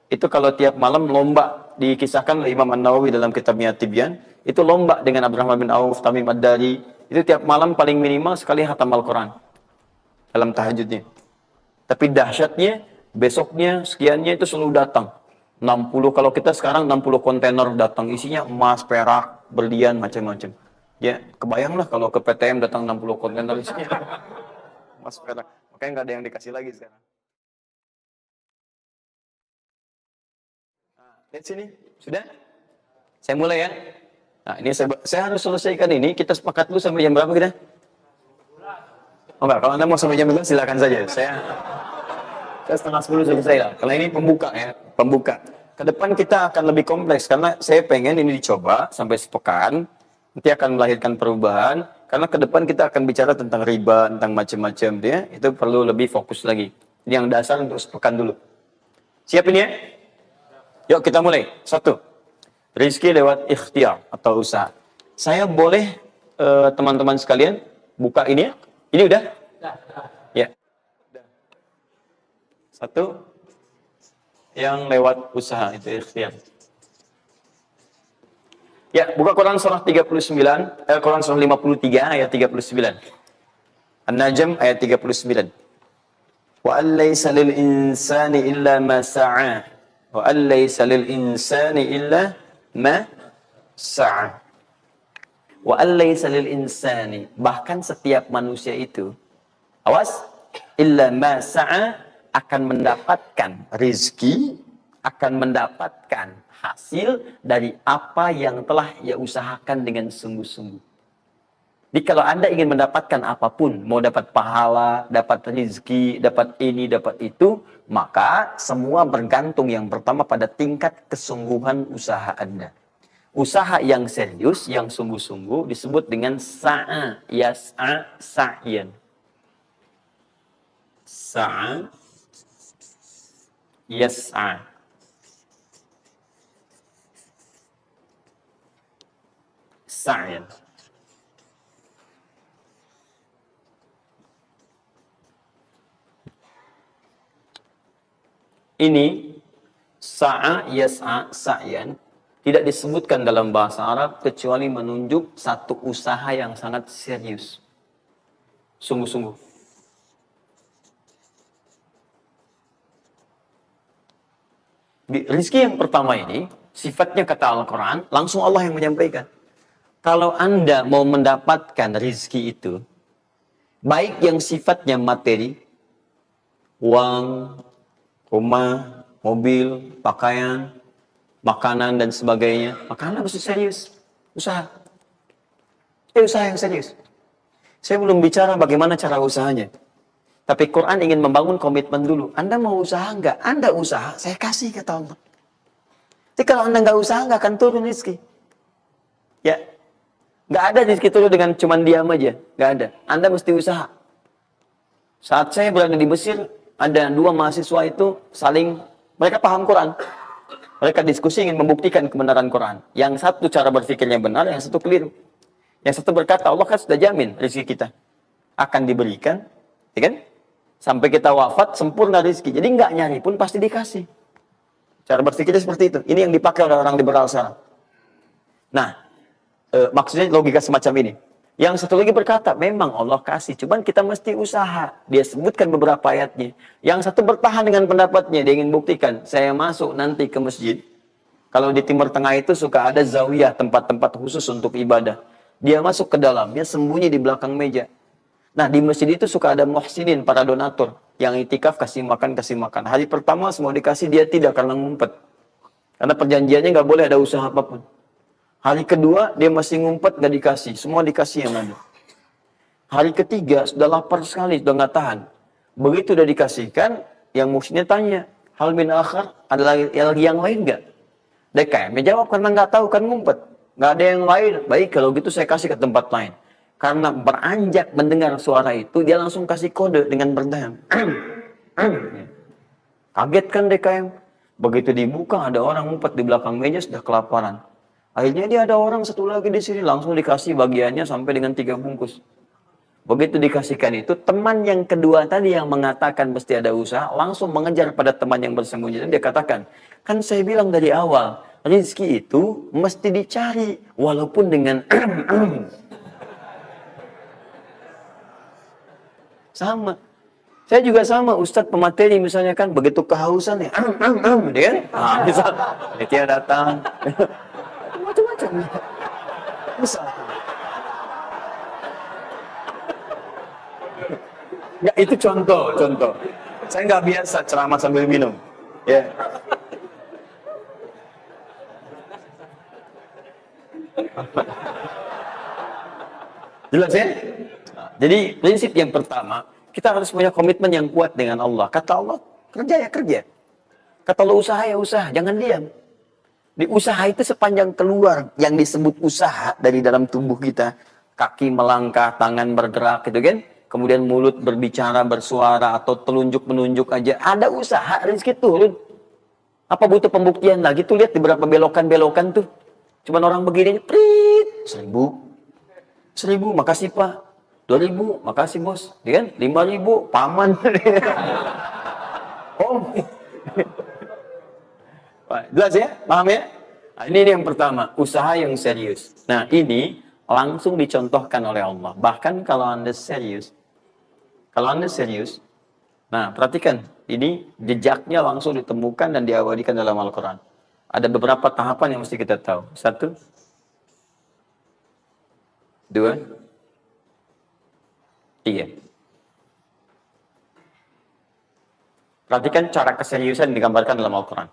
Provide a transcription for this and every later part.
Itu kalau tiap malam lomba, dikisahkan oleh Imam An-Nawawi dalam kitabnya Tibyan, itu lomba dengan Abdurrahman bin Auf, Tamim Ad-Dari, itu tiap malam paling minimal sekali khatam Al-Quran dalam tahajudnya. Tapi dahsyatnya, besoknya, sekiannya itu selalu datang. 60, kalau kita sekarang 60 kontainer datang, isinya emas, perak, berlian, macam-macam. Ya, kebayanglah kalau ke PTM datang 60 kontainer isinya emas, perak. Makanya nggak ada yang dikasih lagi sekarang. Lihat sini, sudah? Saya mulai ya. Nah, ini saya harus selesaikan ini. Kita sepakat dulu sampai jam berapa kita? Oh enggak, kalau Anda mau sampai jam 12 silakan saja. Saya setengah 10 selesai lah. Kalau ini pembuka ya, pembuka. Ke depan kita akan lebih kompleks karena saya pengen ini dicoba sampai sepekan. Nanti akan melahirkan perubahan. Karena ke depan kita akan bicara tentang riba, tentang macam-macam ya. Itu perlu lebih fokus lagi. Ini yang dasar untuk sepekan dulu. Siap ini ya? Yuk kita mulai. 1. Rizki lewat ikhtiar atau usaha. Saya boleh teman-teman sekalian buka ini ya? Ini udah? Ya. 1. Yang lewat usaha itu ikhtiar. Ya, buka Quran surah 39, Quran surah 53 ayat 39. An-Najm ayat 39. Wa allaysa lil insani illa ma sa'a. Wa allaysa lil insani illa ma sa'a. Wa allaysa lil insani, bahkan setiap manusia itu, awas, illa ma sa'a, akan mendapatkan rizki, akan mendapatkan hasil dari apa yang telah ia usahakan dengan sungguh-sungguh. Jadi kalau Anda ingin mendapatkan apapun, mau dapat pahala, dapat rizki, dapat ini, dapat itu, maka semua bergantung yang pertama pada tingkat kesungguhan usaha Anda. Usaha yang serius, yang sungguh-sungguh disebut dengan sa'a, yas'a, sa'yan. Sa'a, yas'a. Sa'yan. Ini sa'a, yas'a, sa'yan tidak disebutkan dalam bahasa Arab kecuali menunjuk satu usaha yang sangat serius. Sungguh-sungguh. Di rizki yang pertama ini, sifatnya kata Al-Quran, langsung Allah yang menyampaikan. Kalau Anda mau mendapatkan rizki itu, baik yang sifatnya materi, uang, rumah, mobil, pakaian, makanan, dan sebagainya, maka Anda mesti serius. Usaha. Usaha yang serius. Saya belum bicara bagaimana cara usahanya. Tapi Quran ingin membangun komitmen dulu. Anda mau usaha enggak? Anda usaha, saya kasih kata Allah. Jadi kalau Anda enggak usaha, enggak akan turun rezeki. Ya. Enggak ada rezeki turun dengan cuman diam aja. Enggak ada. Anda mesti usaha. Saat saya berada di Mesir, ada 2 mahasiswa itu saling, mereka paham Quran. Mereka diskusi ingin membuktikan kebenaran Quran. Yang satu cara berpikirnya benar, yang satu keliru. Yang satu berkata, Allah kan sudah jamin rezeki kita akan diberikan, ya kan? Sampai kita wafat, sempurna rezeki. Jadi nggak nyari pun pasti dikasih. Cara berpikirnya seperti itu. Ini yang dipakai oleh orang liberal sekarang. Nah, maksudnya logika semacam ini. Yang satu lagi berkata, memang Allah kasih, cuman kita mesti usaha. Dia sebutkan beberapa ayatnya. Yang satu bertahan dengan pendapatnya, dia ingin buktikan, saya masuk nanti ke masjid. Kalau di Timur Tengah itu suka ada zawiyah, tempat-tempat khusus untuk ibadah. Dia masuk ke dalamnya, sembunyi di belakang meja. Nah, di masjid itu suka ada muhsinin, para donatur. Yang itikaf, kasih makan, kasih makan. Hari pertama semua dikasih, dia tidak, karena ngumpet. Karena perjanjiannya nggak boleh ada usaha apapun. Hari kedua, dia masih ngumpet, nggak dikasih. Semua dikasih yang ada. Hari ketiga, sudah lapar sekali, sudah nggak tahan. Begitu sudah dikasihkan, yang muhsinnya tanya, hal min akhar, ada lagi yang lain nggak? DKM jawab, karena nggak tahu, kan ngumpet. Nggak ada yang lain. Baik, kalau gitu saya kasih ke tempat lain. Karena beranjak mendengar suara itu, dia langsung kasih kode dengan berdahan. Kaget kan DKM? Begitu dibuka, ada orang ngumpet di belakang meja, sudah kelaparan. Akhirnya dia ada orang satu lagi di sini, langsung dikasih bagiannya sampai dengan 3 bungkus. Begitu dikasihkan itu, teman yang kedua tadi yang mengatakan mesti ada usaha, langsung mengejar pada teman yang bersembunyi. Dan dia katakan, kan saya bilang dari awal, rezeki itu mesti dicari, walaupun dengan sama. Saya juga sama, Ustadz pemateri misalnya kan, begitu kehausan ya, dia kan, misal, dia datang, macam-macam. Misal. Ya, itu contoh. Saya nggak biasa ceramah sambil minum. Ya. Jelas ya? Jadi prinsip yang pertama, kita harus punya komitmen yang kuat dengan Allah. Kata Allah, kerja ya kerja. Kata Allah, usaha ya usaha, jangan diam. Di usaha itu sepanjang keluar yang disebut usaha dari dalam tubuh kita, kaki melangkah, tangan bergerak gitu kan, kemudian mulut berbicara, bersuara, atau telunjuk menunjuk aja, ada usaha, rezeki turun. Apa butuh pembuktian lagi? Tuh lihat di beberapa belokan-belokan tuh, cuman orang begini, prit, 1.000, makasih Pak. 2.000, makasih bos. Ya kan? 5.000, paman. Oh. Jelas ya? Paham ya? Nah, ini yang pertama, usaha yang serius. Nah, ini langsung dicontohkan oleh Allah. Bahkan kalau Anda serius, nah perhatikan, ini jejaknya langsung ditemukan dan diabadikan dalam Al-Quran. Ada beberapa tahapan yang mesti kita tahu. 1, 2, 3. Perhatikan cara keseriusan digambarkan dalam Al-Quran.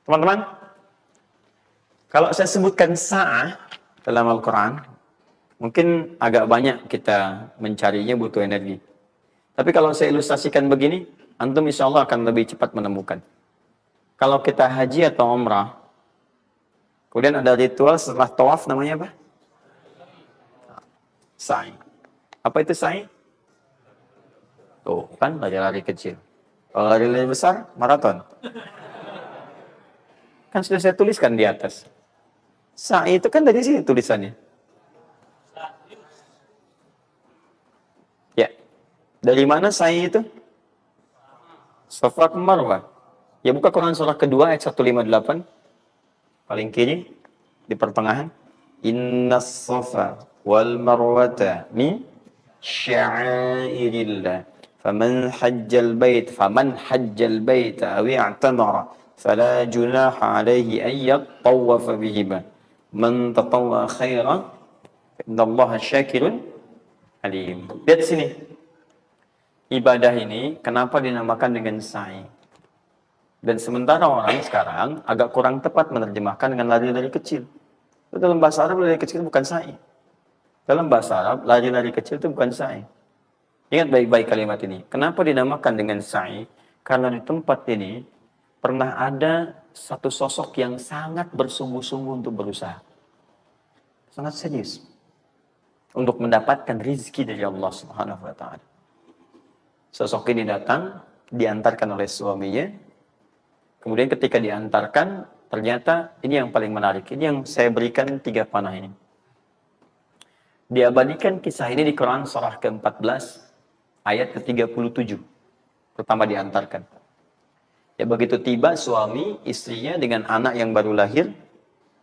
Teman-teman, kalau saya sebutkan sa'ah dalam Al-Quran, mungkin agak banyak kita mencarinya, butuh energi. Tapi kalau saya ilustrasikan begini, antum insya Allah akan lebih cepat menemukan. Kalau kita haji atau umrah, kemudian ada ritual setelah tawaf, namanya apa? Sa'i. Apa itu sa'i? Tuh, kan lari-lari kecil. Kalau lari-lari besar, maraton. Kan sudah saya tuliskan di atas. Sa'i itu kan dari sini tulisannya. Ya. Dari mana sa'i itu? Safa ke Marwah. Ya, buka Quran surah kedua ayat 158. Paling kiri di pertengahan. Innas safa wal marwata min sya'airillah. Faman hajjal bait aw i'tamara fala junaha alaihi an yattawafa bihima. Man tatawwa khairan innallaha syakirun alim. Lihat sini. Ibadah ini kenapa dinamakan dengan sa'i? Dan sementara orang sekarang agak kurang tepat menerjemahkan dengan lari-lari kecil. Dalam bahasa Arab lari kecil bukan sa'i. Dalam bahasa Arab lari-lari kecil itu bukan sa'i. Ingat baik-baik kalimat ini. Kenapa dinamakan dengan sa'i? Karena di tempat ini pernah ada satu sosok yang sangat bersungguh-sungguh untuk berusaha. Sangat serius. Untuk mendapatkan rizki dari Allah Subhanahu wa ta'ala. Sosok ini datang, diantarkan oleh suaminya. Kemudian ketika diantarkan, ternyata ini yang paling menarik. Ini yang saya berikan 3 panah ini. Diabadikan kisah ini di Quran surah ke-14, ayat ke-37. Pertama diantarkan. Ya begitu tiba suami, istrinya dengan anak yang baru lahir,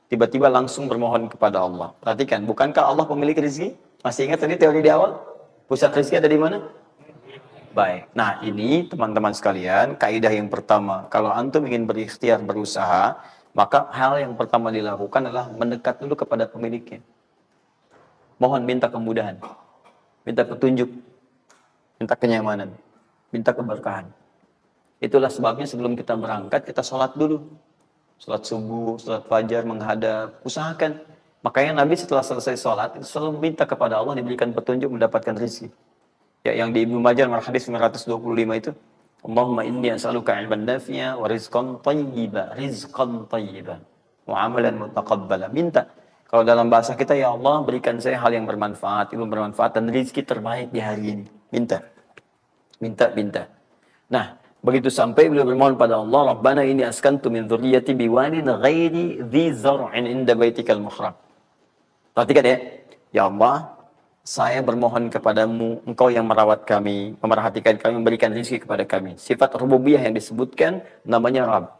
tiba-tiba langsung bermohon kepada Allah. Perhatikan, bukankah Allah pemilik rezeki? Masih ingat tadi teori di awal? Pusat rezeki ada di mana? Baik. Nah, ini teman-teman sekalian, kaidah yang pertama. Kalau antum ingin berikhtiar berusaha, maka hal yang pertama dilakukan adalah mendekat dulu kepada pemiliknya. Mohon minta kemudahan, minta petunjuk, minta kenyamanan, minta keberkahan. Itulah sebabnya sebelum kita berangkat, kita sholat dulu. Sholat subuh, sholat fajar, menghadap, usahakan. Makanya Nabi setelah selesai sholat, itu selalu minta kepada Allah diberikan petunjuk mendapatkan rezeki. Ya, yang di Ibnu Majah hadis 925 itu, Allahumma inni as'aluka ilman nafi'a wa rizqan thayyiba wa amalan mutaqabbala. Minta. Kalau dalam bahasa kita, ya Allah berikan saya hal yang bermanfaat, ilmu bermanfaat dan rezeki terbaik di hari ini. Minta. Nah, begitu sampai beliau bermohon pada Allah, Rabbana inni askantu min dzurriyyati biwadin ghairi dzi zar'in inda baitikal muharram. Perhatikan ya. Ya Allah, saya bermohon kepadamu, engkau yang merawat kami, memerhatikan kami, memberikan rezeki kepada kami. Sifat rububiyah yang disebutkan namanya Rabb.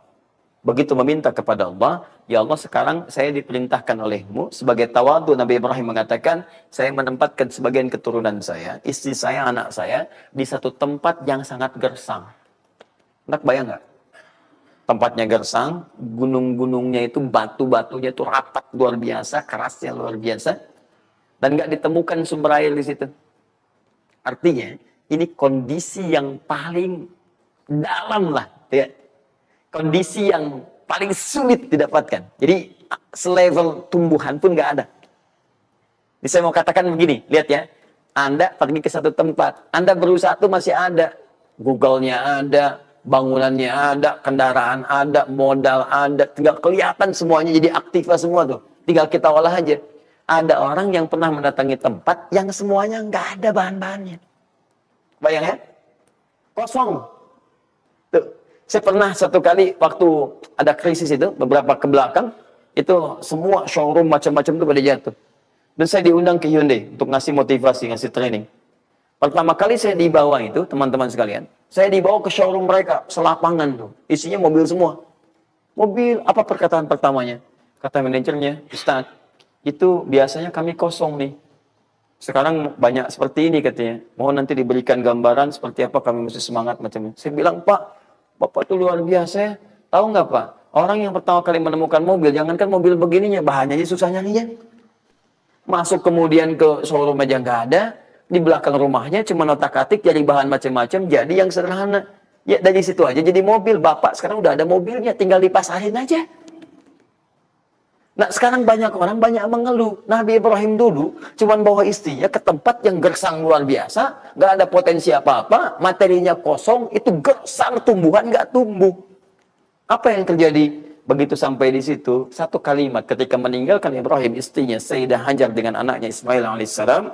Begitu meminta kepada Allah, ya Allah sekarang saya diperintahkan olehmu sebagai tawadu. Nabi Ibrahim mengatakan, saya menempatkan sebagian keturunan saya, istri saya, anak saya, di satu tempat yang sangat gersang. Nak bayang nggak? Tempatnya gersang, gunung-gunungnya itu, batu-batunya itu rapat luar biasa, kerasnya luar biasa, dan nggak ditemukan sumber air di situ. Artinya, ini kondisi yang paling dalam lah, ya. Kondisi yang paling sulit didapatkan. Jadi selevel tumbuhan pun nggak ada. Jadi saya mau katakan begini, lihat ya. Anda pergi ke satu tempat, Anda berusaha tuh masih ada. Google-nya ada, bangunannya ada, kendaraan ada, modal ada. Tinggal kelihatan semuanya jadi aktiva semua tuh. Tinggal kita olah aja. Ada orang yang pernah mendatangi tempat yang semuanya nggak ada bahan-bahannya. Bayang ya? Kosong. Tuh. Saya pernah satu kali waktu ada krisis itu, beberapa ke belakang, itu semua showroom macam-macam itu pada jatuh. Dan saya diundang ke Hyundai untuk ngasih motivasi, ngasih training. Pertama kali saya dibawa itu, teman-teman sekalian, saya dibawa ke showroom mereka, selapangan tuh. Isinya mobil semua. Mobil, apa perkataan pertamanya? Kata manajernya, Ustaz, itu biasanya kami kosong nih. Sekarang banyak seperti ini katanya. Mohon nanti diberikan gambaran seperti apa kami mesti semangat macamnya. Saya bilang, Pak, Bapak itu luar biasa ya. Tahu nggak Pak? Orang yang pertama kali menemukan mobil, jangankan mobil begininya, bahannya aja susah nyarinya. Masuk kemudian ke showroom aja nggak ada. Di belakang rumahnya cuma otak-atik jadi bahan macam-macam, jadi yang sederhana. Ya dari situ aja jadi mobil. Bapak sekarang udah ada mobilnya, tinggal dipasarin aja. Nah sekarang banyak orang banyak mengeluh. Nabi Ibrahim dulu cuman bawa istrinya ke tempat yang gersang luar biasa, nggak ada potensi apa-apa, materinya kosong, itu gersang, tumbuhan nggak tumbuh. Apa yang terjadi? Begitu sampai di situ, satu kalimat ketika meninggalkan Ibrahim istrinya Sayyidah Hajar dengan anaknya Ismail alaihissalam,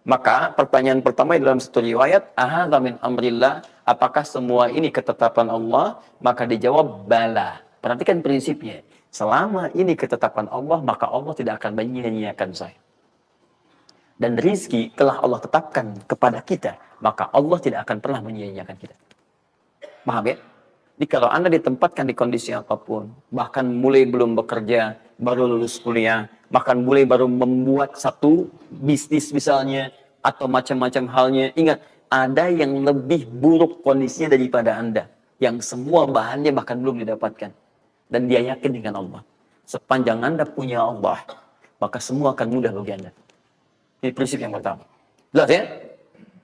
maka pertanyaan pertama dalam satu riwayat, ahadza min amrillah, apakah semua ini ketetapan Allah? Maka dijawab bala. Perhatikan prinsipnya. Selama ini ketetapan Allah, maka Allah tidak akan menyia-nyiakan saya. Dan rizki telah Allah tetapkan kepada kita, maka Allah tidak akan pernah menyia-nyiakan kita. Paham ya? Jadi kalau Anda ditempatkan di kondisi apapun, bahkan mulai belum bekerja, baru lulus kuliah, bahkan mulai baru membuat satu bisnis misalnya, atau macam-macam halnya, ingat, ada yang lebih buruk kondisinya daripada Anda. Yang semua bahannya bahkan belum didapatkan. Dan dia yakin dengan Allah. Sepanjang Anda punya Allah, maka semua akan mudah bagi Anda. Ini prinsip yang pertama. Jelas ya?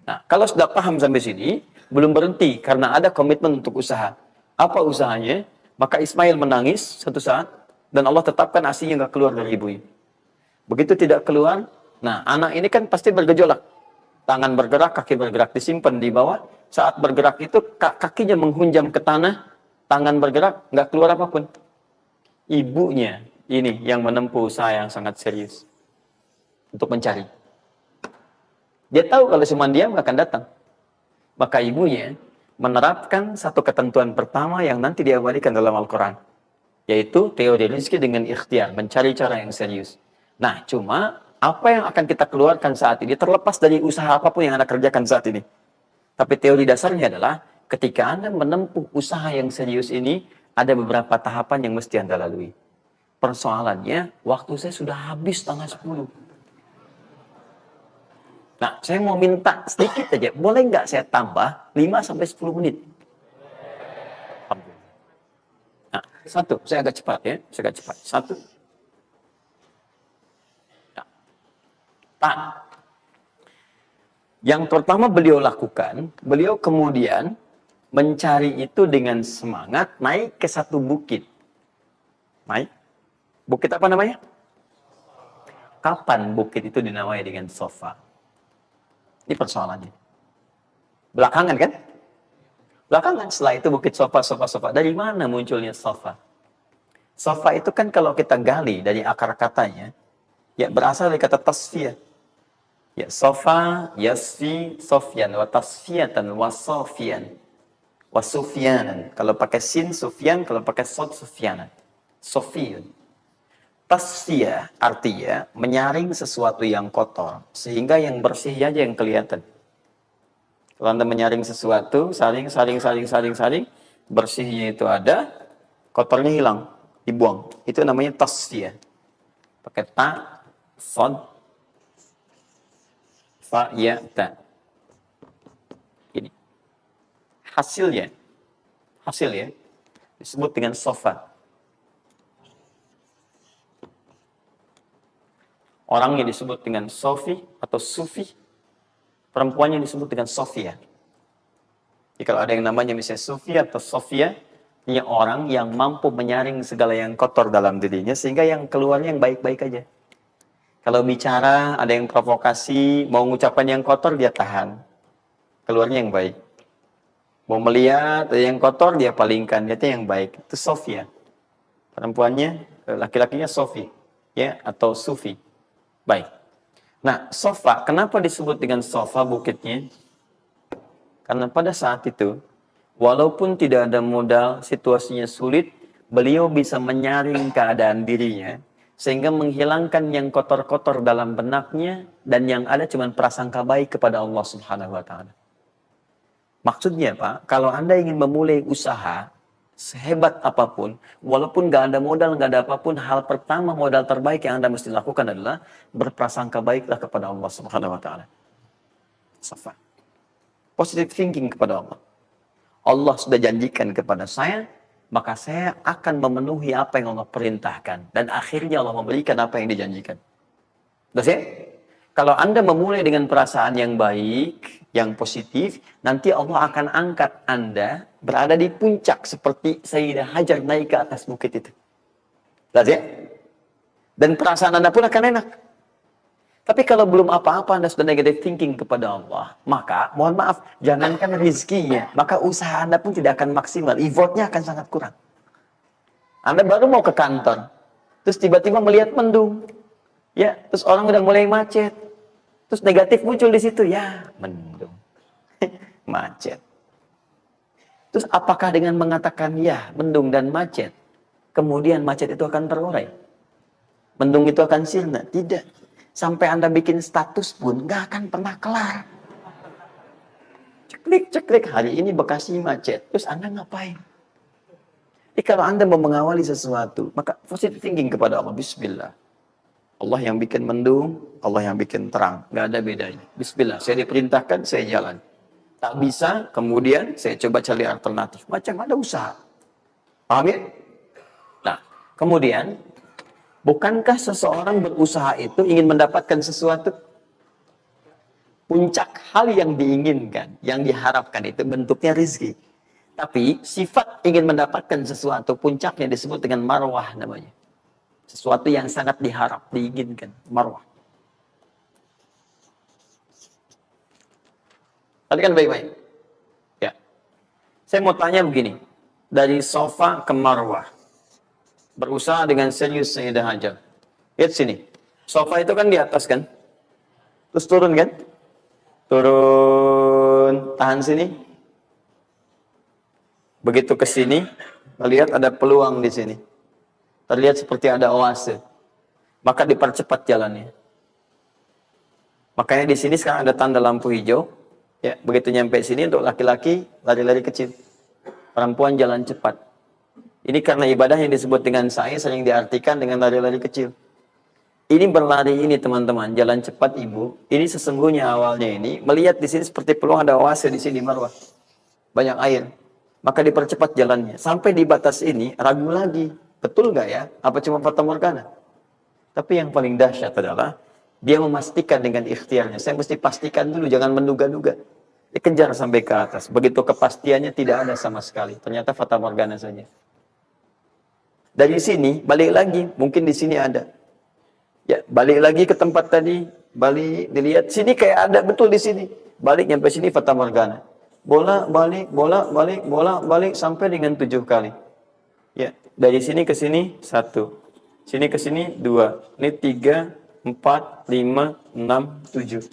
Nah, kalau sudah paham sampai sini, belum berhenti karena ada komitmen untuk usaha. Apa usahanya? Maka Ismail menangis satu saat, dan Allah tetapkan ASI-nya nggak keluar dari ibunya. Begitu tidak keluar, nah anak ini kan pasti bergejolak. Tangan bergerak, kaki bergerak, disimpan di bawah. Saat bergerak itu, kakinya menghunjam ke tanah, tangan bergerak, nggak keluar apapun. Ibunya ini yang menempuh usaha yang sangat serius untuk mencari. Dia tahu kalau cuma diam nggak akan datang. Maka ibunya menerapkan satu ketentuan pertama yang nanti diabadikan dalam Al-Quran, yaitu teori rezeki dengan ikhtiar, mencari cara yang serius. Nah, cuma apa yang akan kita keluarkan saat ini terlepas dari usaha apapun yang Anda kerjakan saat ini. Tapi teori dasarnya adalah ketika Anda menempuh usaha yang serius ini, ada beberapa tahapan yang mesti Anda lalui. Persoalannya, waktu saya sudah habis setengah 10. Nah, saya mau minta sedikit aja. Boleh nggak saya tambah 5-10 menit? Nah, satu. Saya agak cepat ya. Saya agak cepat. Satu. Nah, yang pertama beliau lakukan, beliau kemudian mencari itu dengan semangat naik ke satu bukit. Naik. Bukit apa namanya? Kapan bukit itu dinamai dengan Safa? Ini persoalannya. Belakangan kan? Belakangan setelah itu bukit Safa. Dari mana munculnya Safa? Safa itu kan kalau kita gali dari akar katanya, ya berasal dari kata tasfiyah. Ya, Safa, Yasfi, Sofyan, wa tasfiyatan, wa Sofian. Wa Sufyanan. Kalau pakai sin, Sufyan. Kalau pakai sod, Sufyanan. Sofiyun. Tasfiyah artinya menyaring sesuatu yang kotor sehingga yang bersih aja yang kelihatan. Kalau Anda menyaring sesuatu, saring, bersihnya itu ada, kotornya hilang, dibuang. Itu namanya tasfiyah. Pakai ta, sod, fa, ya, ta. Ini. Hasilnya disebut dengan sofa. Orangnya disebut dengan sofi atau sufi. Perempuannya disebut dengan Sofia. Jadi kalau ada yang namanya misalnya Sufi atau Sofia, ini orang yang mampu menyaring segala yang kotor dalam dirinya, sehingga yang keluarnya yang baik-baik aja. Kalau bicara, ada yang provokasi, mau ngucapkan yang kotor, dia tahan. Keluarnya yang baik. Mau melihat, ada yang kotor, dia palingkan. Dia yang baik. Itu Sofia. Perempuannya, laki-lakinya Sofi. Ya, atau Sufi. Baik. Nah, sofa, kenapa disebut dengan sofa bukitnya? Karena pada saat itu, walaupun tidak ada modal, situasinya sulit, beliau bisa menyaring keadaan dirinya, sehingga menghilangkan yang kotor-kotor dalam benaknya, dan yang ada cuma prasangka baik kepada Allah Subhanahu wa Ta'ala. Maksudnya, Pak, kalau Anda ingin memulai usaha, sehebat apapun, walaupun nggak ada modal, nggak ada apapun, hal pertama modal terbaik yang Anda mesti lakukan adalah berprasangka baiklah kepada Allah Subhanahu wa Ta'ala. Safa. Positive thinking kepada Allah. Allah sudah janjikan kepada saya, maka saya akan memenuhi apa yang Allah perintahkan. Dan akhirnya Allah memberikan apa yang dijanjikan. Udah sih? Kalau Anda memulai dengan perasaan yang baik, yang positif, nanti Allah akan angkat Anda berada di puncak seperti Sayyidah Hajar naik ke atas bukit itu. Lihat ya? Dan perasaan Anda pun akan enak. Tapi kalau belum apa-apa Anda sudah negative thinking kepada Allah, maka mohon maaf, jangankan rizkinya, maka usaha Anda pun tidak akan maksimal. Effortnya akan sangat kurang. Anda baru mau ke kantor, terus tiba-tiba melihat mendung. Ya, terus orang udah mulai macet. Terus negatif muncul di situ, ya, mendung. Macet. Terus apakah dengan mengatakan ya, mendung dan macet, kemudian macet itu akan terurai? Mendung itu akan sirna? Tidak. Sampai Anda bikin status pun nggak akan pernah kelar. Ceklik, hari ini Bekasi macet. Terus Anda ngapain? Jadi kalau Anda mau mengawali sesuatu, maka positive thinking kepada Allah. Bismillah. Allah yang bikin mendung, Allah yang bikin terang. Nggak ada bedanya. Bismillah, saya diperintahkan, saya jalan. Tak bisa, kemudian saya coba cari alternatif. Macam ada usaha. Paham ya? Nah, kemudian, bukankah seseorang berusaha itu ingin mendapatkan sesuatu? Puncak hal yang diinginkan, yang diharapkan itu bentuknya rizki. Tapi sifat ingin mendapatkan sesuatu, puncaknya disebut dengan marwah namanya. Sesuatu yang sangat diharap, diinginkan. Marwah. Perhatikan baik-baik. Ya. Saya mau tanya begini. Dari sofa ke marwah. Berusaha dengan serius Sayyidah Hajar. Lihat sini. Sofa itu kan di atas kan? Terus turun kan? Turun. Tahan sini. Begitu ke sini. Melihat ada peluang di sini. Terlihat seperti ada oase. Maka dipercepat jalannya. Makanya di sini sekarang ada tanda lampu hijau. Ya, begitu nyampe sini untuk laki-laki lari-lari kecil. Perempuan jalan cepat. Ini karena ibadah yang disebut dengan sa'i sering diartikan dengan lari-lari kecil. Ini berlari ini teman-teman, jalan cepat ibu. Ini sesungguhnya awalnya ini melihat di sini seperti peluang ada oase di sini marwah. Banyak air. Maka dipercepat jalannya. Sampai di batas ini ragu lagi. Betul nggak ya? Apa cuma fata morgana? Tapi yang paling dahsyat adalah dia memastikan dengan ikhtiarnya. Saya mesti pastikan dulu, jangan menduga-duga. Dikejar sampai ke atas. Begitu kepastiannya tidak ada sama sekali. Ternyata fata morgana saja. Dari sini balik lagi, mungkin di sini ada. Ya, balik lagi ke tempat tadi, balik dilihat sini kayak ada betul di sini. Balik nyampe sini fata morgana. Bola balik sampai dengan 7 kali. Ya, dari sini ke sini 1. Sini ke sini 2. Ini 3, 4, 5, 6, 7.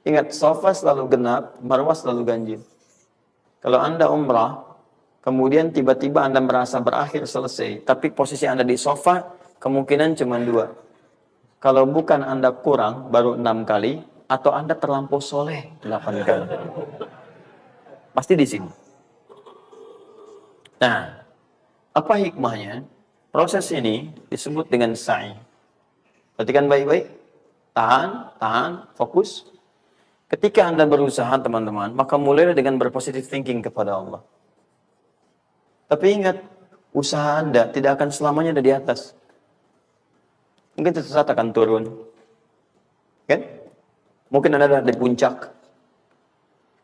Ingat, sofa selalu genap, marwah selalu ganjil. Kalau Anda umrah, kemudian tiba-tiba Anda merasa berakhir selesai, tapi posisi Anda di sofa, kemungkinan cuma dua. Kalau bukan Anda kurang baru 6 kali, atau Anda terlampau soleh 8 kali. Pasti di sini. Nah, apa hikmahnya? Proses ini disebut dengan sa'i. Perhatikan baik-baik. Tahan, fokus. Ketika Anda berusaha, teman-teman, maka mulailah dengan berpositif thinking kepada Allah. Tapi ingat, usaha Anda tidak akan selamanya ada di atas. Mungkin suatu saat akan turun. Kan? Mungkin Anda ada di puncak.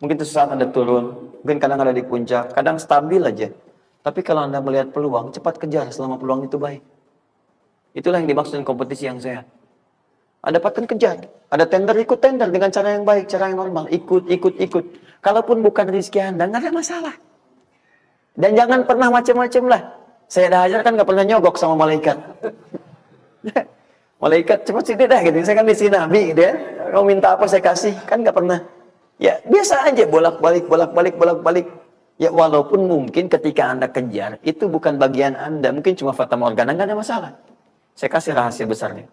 Mungkin suatu saat Anda turun. Mungkin kadang ada di puncak. Kadang stabil aja. Tapi kalau Anda melihat peluang, cepat kejar selama peluang itu baik. Itulah yang dimaksud dengan kompetisi yang sehat. Ada paten kejar. Ada tender, ikut tender dengan cara yang baik, cara yang normal. Ikut. Kalaupun bukan rezeki Anda, nggak ada masalah. Dan jangan pernah macam-macam lah. Saya dah ajar kan nggak pernah nyogok sama malaikat. Malaikat, cepat sini dah gitu. Saya kan di sini Nabi gitu ya. Kau minta apa saya kasih. Kan nggak pernah. Ya biasa aja bolak-balik. Ya walaupun mungkin ketika Anda kejar, itu bukan bagian Anda. Mungkin cuma fata morgana, nggak ada masalah. Saya kasih rahasia besarnya.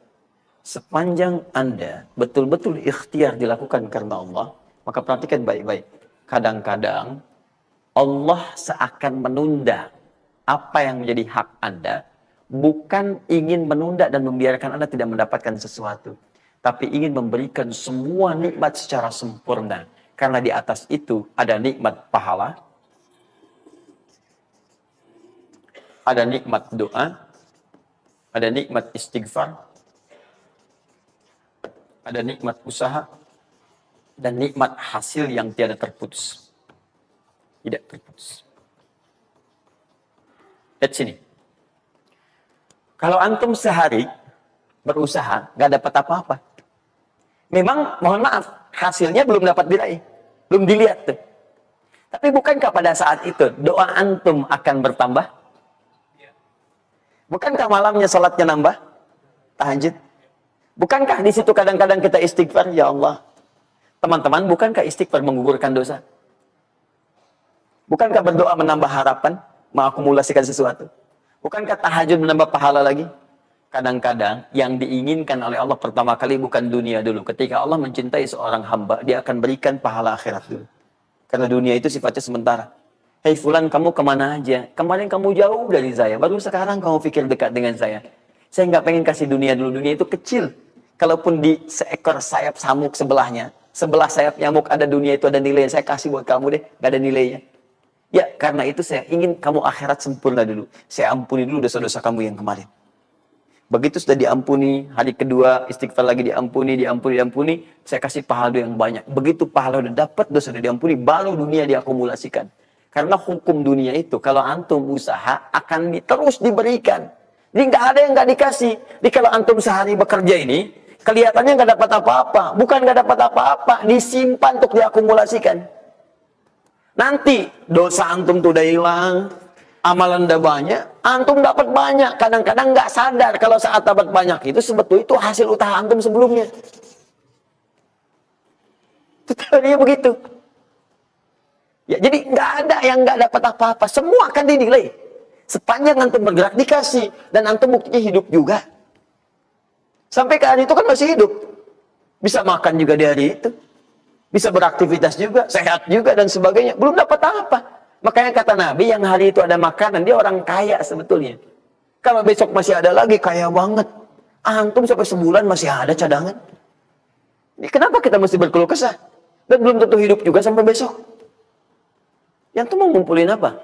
Sepanjang Anda betul-betul ikhtiar dilakukan karena Allah, maka perhatikan baik-baik. Kadang-kadang Allah seakan menunda apa yang menjadi hak Anda, bukan ingin menunda dan membiarkan Anda tidak mendapatkan sesuatu, tapi ingin memberikan semua nikmat secara sempurna. Karena di atas itu ada nikmat pahala, ada nikmat doa, ada nikmat istighfar, ada nikmat usaha, dan nikmat hasil yang tiada terputus. Tidak terputus. Lihat sini. Kalau antum sehari berusaha, nggak dapat apa-apa. Memang, mohon maaf, hasilnya belum dapat diraih. Belum dilihat tuh. Tapi bukankah pada saat itu, doa antum akan bertambah? Bukankah malamnya salatnya nambah? Tahajud? Bukankah di situ kadang-kadang kita istighfar, ya Allah? Teman-teman, bukankah istighfar menggugurkan dosa? Bukankah berdoa menambah harapan, mengakumulasikan sesuatu? Bukankah tahajud menambah pahala lagi? Kadang-kadang yang diinginkan oleh Allah pertama kali bukan dunia dulu. Ketika Allah mencintai seorang hamba, dia akan berikan pahala akhirat dulu. Karena dunia itu sifatnya sementara. Hei fulan, kamu kemana aja? Kemarin kamu jauh dari saya, baru sekarang kamu pikir dekat dengan saya. Saya nggak pengen kasih dunia dulu, dunia itu kecil. Kalaupun di seekor sayap samuk sebelahnya, sebelah sayap nyamuk ada dunia itu ada nilai, saya kasih buat kamu deh, nggak ada nilainya. Ya, karena itu saya ingin kamu akhirat sempurna dulu. Saya ampuni dulu dosa-dosa kamu yang kemarin. Begitu sudah diampuni, hari kedua istighfar lagi diampuni, saya kasih pahala yang banyak. Begitu pahala udah dapat, dosa udah diampuni, baru dunia diakumulasikan. Karena hukum dunia itu, kalau antum usaha, akan terus diberikan. Jadi nggak ada yang nggak dikasih. Jadi kalau antum sehari bekerja ini, kelihatannya nggak dapat apa-apa. Bukan nggak dapat apa-apa, disimpan untuk diakumulasikan. Nanti dosa antum tuh udah hilang, amalan udah banyak, antum dapat banyak. Kadang-kadang nggak sadar kalau saat dapat banyak itu sebetulnya itu hasil usaha antum sebelumnya. Itu teorinya begitu. Ya, jadi nggak ada yang nggak dapat apa-apa, semua akan dinilai. Sepanjang antum bergerak dikasih, dan antum buktinya hidup juga. Sampai ke hari itu kan masih hidup, bisa makan juga di hari itu. Bisa beraktivitas juga, sehat juga, dan sebagainya. Belum dapat apa. Makanya kata Nabi, yang hari itu ada makanan, dia orang kaya sebetulnya. Kalau besok masih ada lagi, kaya banget. Antum sampai sebulan masih ada cadangan. Kenapa kita mesti berkeluh kesah? Dan belum tentu hidup juga sampai besok. Yang tuh mau ngumpulin apa?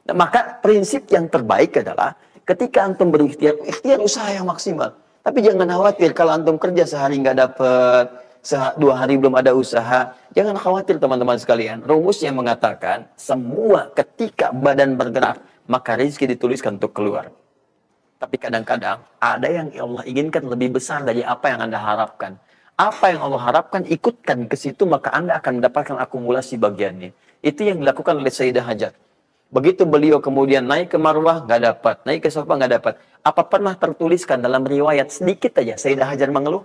Nah, maka prinsip yang terbaik adalah, ketika antum berikhtiar, ikhtiar usaha yang maksimal. Tapi jangan khawatir, kalau antum kerja sehari nggak dapet, 2 hari belum ada usaha, jangan khawatir teman-teman sekalian. Rumusnya mengatakan, semua ketika badan bergerak, maka rezeki dituliskan untuk keluar. Tapi kadang-kadang, ada yang Allah inginkan lebih besar dari apa yang Anda harapkan. Apa yang Allah harapkan, ikutkan ke situ, maka Anda akan mendapatkan akumulasi bagiannya. Itu yang dilakukan oleh Sayyidah Hajar. Begitu beliau kemudian naik ke Marwah, nggak dapat. Naik ke Safa, nggak dapat. Apa pernah tertuliskan dalam riwayat sedikit aja Sayyidah Hajar mengeluh?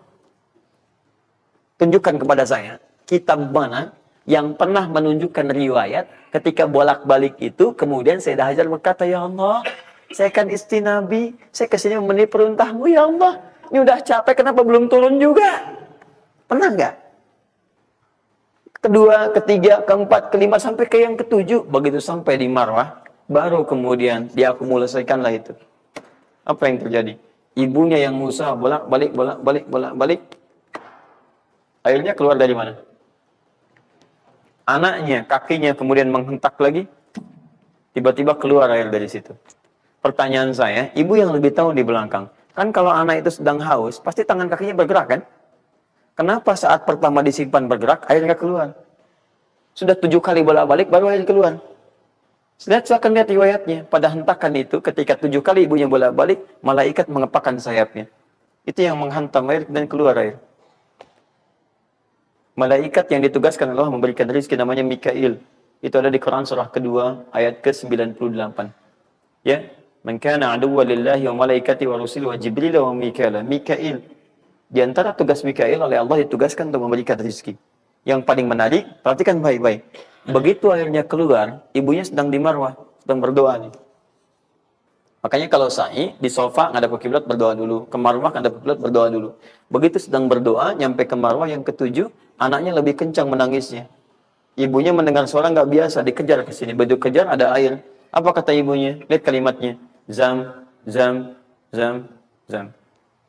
Tunjukkan kepada saya kitab mana yang pernah menunjukkan riwayat ketika bolak-balik itu kemudian Sayyidah Hajar berkata, ya Allah, Saya kan istri Nabi, saya kesini memenuhi perintahmu ya Allah. Ini udah capek, kenapa belum turun juga? Pernah nggak? Kedua, ketiga, keempat, kelima, sampai ke yang ketujuh. Begitu sampai di Marwah, baru kemudian diakumulasikanlah itu. Apa yang terjadi? Ibunya yang usaha bolak-balik, bolak-balik, bolak-balik. Akhirnya keluar dari mana? Anaknya, kakinya kemudian menghentak lagi. Tiba-tiba keluar air dari situ. Pertanyaan saya, ibu yang lebih tahu di belakang. Kan kalau anak itu sedang haus, pasti tangan kakinya bergerak kan? Kenapa saat pertama disimpan bergerak, airnya keluar? Sudah 7 kali bolak-balik, baru air keluar. Silakan lihat riwayatnya. Pada hentakan itu, ketika 7 kali ibunya bolak-balik, malaikat mengepakkan sayapnya. Itu yang menghantam air dan keluar air. Malaikat yang ditugaskan Allah memberikan rezeki namanya Mikail. Itu ada di Quran surah kedua, ayat ke-98. Ya, man kana aduwwan lillahi wa malaikati wa rusuli wa jibril wa mikail. Mikail. Di antara tugas Mikail oleh Allah ditugaskan untuk memberikan rezeki. Yang paling menarik, perhatikan baik-baik. Begitu akhirnya keluar, ibunya sedang di Marwah, sedang berdoa nih. Makanya kalau sa'i, di sofa ngadep ke kiblat berdoa dulu, ke Marwah ngadep ke kiblat berdoa dulu. Begitu sedang berdoa, nyampe ke Marwah yang ketujuh, anaknya lebih kencang menangisnya. Ibunya mendengar suara nggak biasa, dikejar ke sini. Begitu kejar ada air. Apa kata ibunya? Lihat kalimatnya. Zam, zam, zam, zam.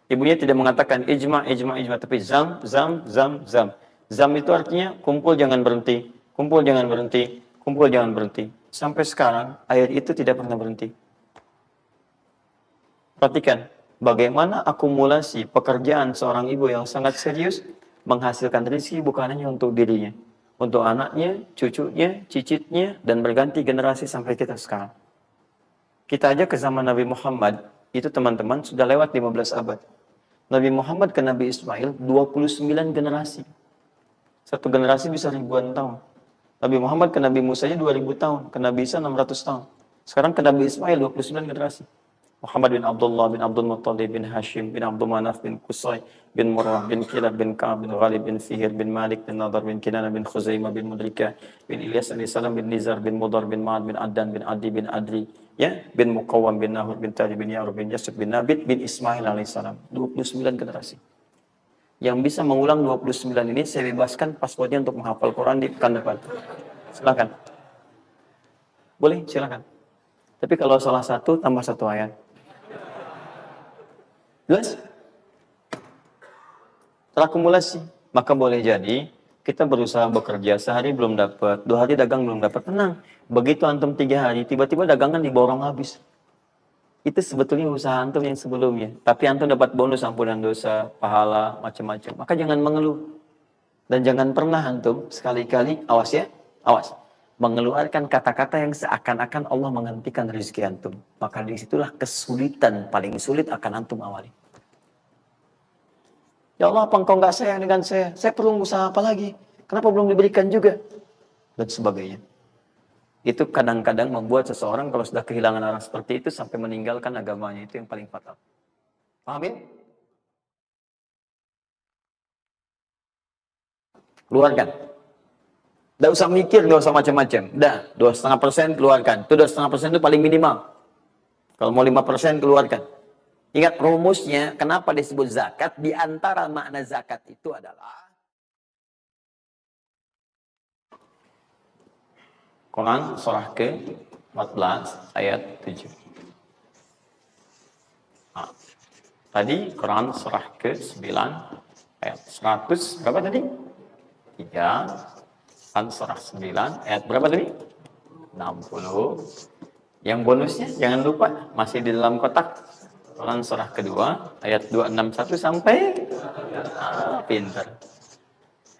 Ibunya tidak mengatakan ijma, ijma, ijma, tapi zam, zam, zam, zam. Zam itu artinya kumpul jangan berhenti, kumpul jangan berhenti, kumpul jangan berhenti. Sampai sekarang air itu tidak pernah berhenti. Perhatikan bagaimana akumulasi pekerjaan seorang ibu yang sangat serius menghasilkan rezeki bukan hanya untuk dirinya, untuk anaknya, cucunya, cicitnya, dan berganti generasi sampai kita sekarang. Kita aja ke zaman Nabi Muhammad, itu teman-teman sudah lewat 15 abad. Nabi Muhammad ke Nabi Ismail 29 generasi. Satu generasi bisa ribuan tahun. Nabi Muhammad ke Nabi Musa nya 2000 tahun, ke Nabi Isa 600 tahun. Sekarang ke Nabi Ismail 29 generasi. Muhammad bin Abdullah bin Abdul Muttalib bin Hashim bin Abdul Manaf bin Qusay bin Murrah bin Kilab bin Ka'ab bin Ghalib bin Fihir bin Malik bin Nadar bin Kinana bin Khuzaimah bin Mudrika bin Ilyas bin Salam bin Nizar bin Mudar bin Ma'ad bin Addan bin Adi bin Adri ya bin Muqawwam bin Nahur bin Tali bin Ya'rub bin Yasib bin Nabit bin Ismail alaihissalam. 29 generasi. Yang bisa mengulang 29 ini saya bebaskan passwordnya untuk menghafal Quran di pekan depan. Silakan. Boleh, silakan. Tapi kalau salah satu tambah satu ayat. Jelas? Terakumulasi. Maka boleh jadi kita berusaha bekerja sehari belum dapat, 2 hari dagang belum dapat, tenang. Begitu antum 3 hari, tiba-tiba dagangan diborong habis. Itu sebetulnya usaha antum yang sebelumnya. Tapi antum dapat bonus ampunan dosa, pahala, macam-macam. Maka jangan mengeluh. Dan jangan pernah antum sekali-kali, awas ya, awas. Mengeluarkan kata-kata yang seakan-akan Allah menghentikan rezeki antum. Maka disitulah kesulitan paling sulit akan antum awali. Ya Allah, apa engkau nggak sayang dengan saya? Saya perlu usaha apa lagi? Kenapa belum diberikan juga? Dan sebagainya. Itu kadang-kadang membuat seseorang kalau sudah kehilangan arah seperti itu sampai meninggalkan agamanya. Itu yang paling fatal. Pahamin? Keluarkan. Tidak usah mikir, tidak usah macam-macam. Dah, 2,5% keluarkan. Itu 2,5% itu paling minimal. Kalau mau 5% keluarkan. Ingat rumusnya, kenapa disebut zakat? Di antara makna zakat itu adalah Quran surah ke-14 ayat 7. Nah, tadi Quran surah ke-9 ayat 100 berapa tadi? 3. Quran surah 9 ayat berapa tadi? 60. Yang bonusnya jangan lupa masih di dalam kotak. Quran surah kedua ayat 261 sampai pintar.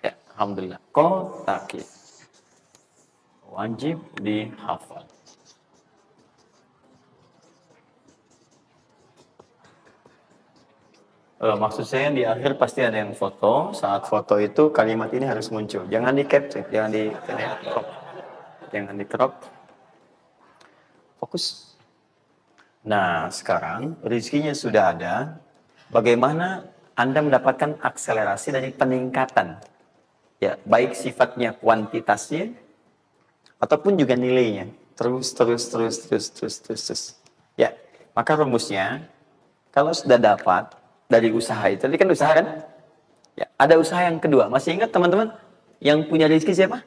Ya, alhamdulillah. Kotak wajib dihafal. Maksud saya di akhir pasti ada yang foto. Saat foto itu kalimat ini harus muncul. Jangan di capture, jangan di crop. Jangan di crop. Fokus. Nah, sekarang rezekinya sudah ada. Bagaimana Anda mendapatkan akselerasi dari peningkatan? Ya, baik sifatnya kuantitasnya ataupun juga nilainya. Terus. Ya. Maka rumusnya, kalau sudah dapat dari usaha itu, tadi kan usaha kan? Ya, ada usaha yang kedua. Masih ingat teman-teman? Yang punya rezeki siapa?